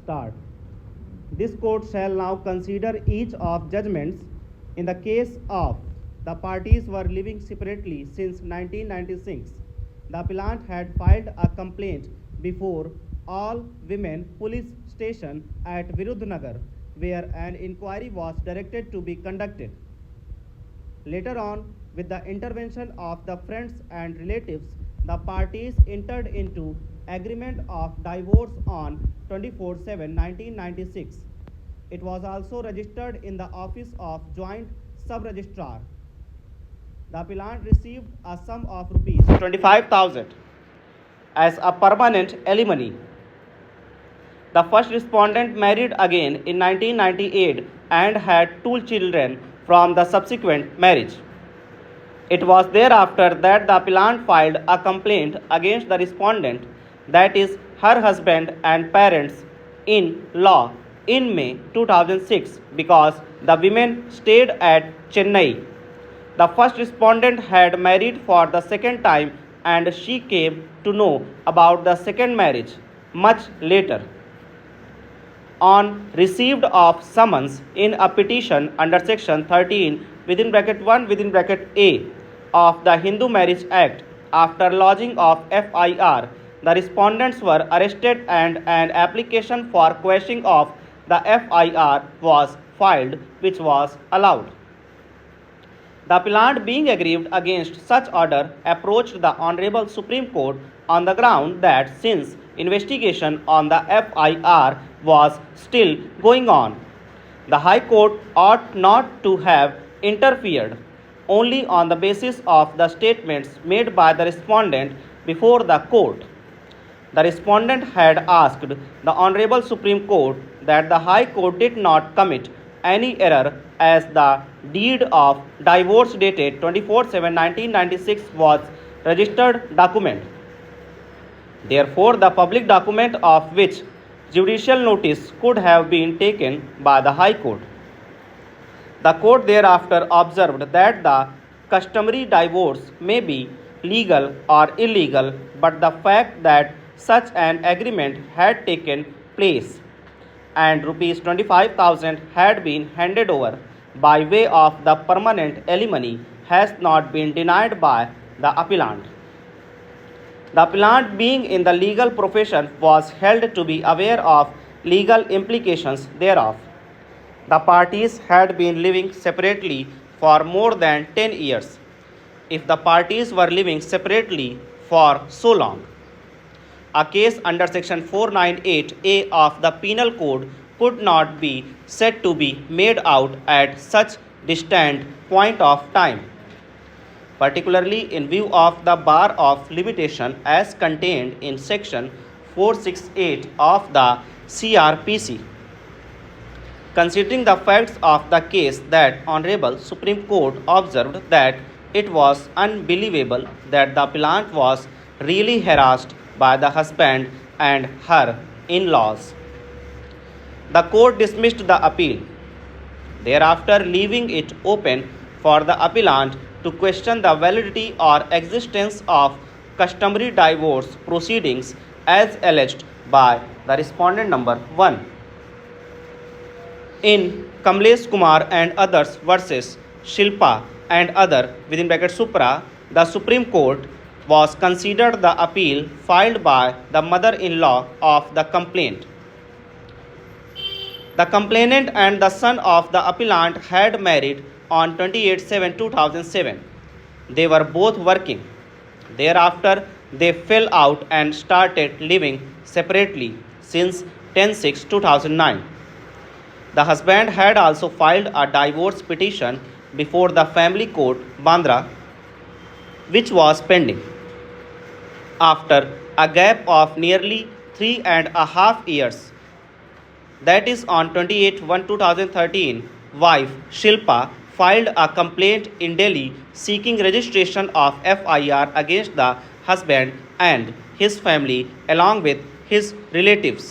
start. This court shall now consider each of judgments in the case of the parties were living separately since 1996. The appellant had filed a complaint before All Women Police Station at Virudhunagar, where an inquiry was directed to be conducted. Later on, with the intervention of the friends and relatives, the parties entered into agreement of divorce on 24/7/1996. It was also registered in the office of Joint Sub-Registrar. The appellant received a sum of rupees 25,000 as a permanent alimony. The first respondent married again in 1998 and had 2 children from the subsequent marriage. It was thereafter that the appellant filed a complaint against the respondent, that is, her husband and parents in law, in May 2006 because the women stayed at Chennai. The first respondent had married for the second time and she came to know about the second marriage much later. On receipt of summons in a petition under section 13 (1) A of the Hindu Marriage Act, after lodging of FIR, the respondents were arrested and an application for quashing of the FIR was filed, which was allowed. The appellant, being aggrieved against such order, approached the Honorable Supreme Court on the ground that since investigation on the FIR was still going on, the High Court ought not to have interfered, only on the basis of the statements made by the respondent before the court. The respondent had asked the Honorable Supreme Court that the High Court did not commit any error, as the deed of divorce dated 24/7/1996 was registered document. Therefore, the public document of which judicial notice could have been taken by the High Court. The court thereafter observed that the customary divorce may be legal or illegal, but the fact that such an agreement had taken place and rupees 25,000 had been handed over by way of the permanent alimony has not been denied by the appellant. The appellant, being in the legal profession, was held to be aware of legal implications thereof. The parties had been living separately for more than 10 years. If the parties were living separately for so long, a case under section 498A of the Penal Code could not be said to be made out at such distant point of time, particularly in view of the bar of limitation as contained in section 468 of the CRPC. Considering the facts of the case, that Honorable Supreme Court observed that it was unbelievable that the appellant was really harassed by the husband and her in-laws. The court dismissed the appeal, thereafter leaving it open for the appellant to question the validity or existence of customary divorce proceedings as alleged by the respondent number 1. In Kamlesh Kumar and others versus Shilpa and other (Supra), the Supreme Court was considered the appeal filed by the mother-in-law of the complaint. The complainant and the son of the appellant had married on 28/7/2007. They were both working. Thereafter, they fell out and started living separately since 10/6/2009. The husband had also filed a divorce petition before the family court, Bandra, which was pending. After a gap of nearly 3.5 years, that is on 28/1/2013, wife Shilpa filed a complaint in Delhi seeking registration of FIR against the husband and his family along with his relatives.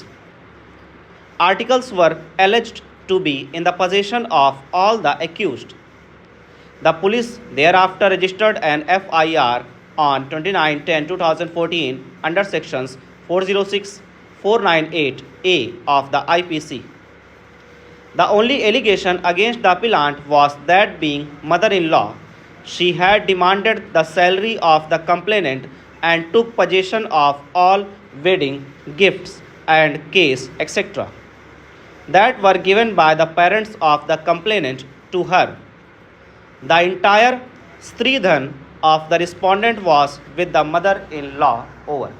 Articles were alleged to be in the possession of all the accused. The police thereafter registered an FIR on 29/10/2014 under sections 406, 498A of the IPC. The only allegation against the appellant was that, being mother-in-law, she had demanded the salary of the complainant and took possession of all wedding gifts and case, etc., that were given by the parents of the complainant to her. The entire Stridhan of the respondent was with the mother-in-law. Over.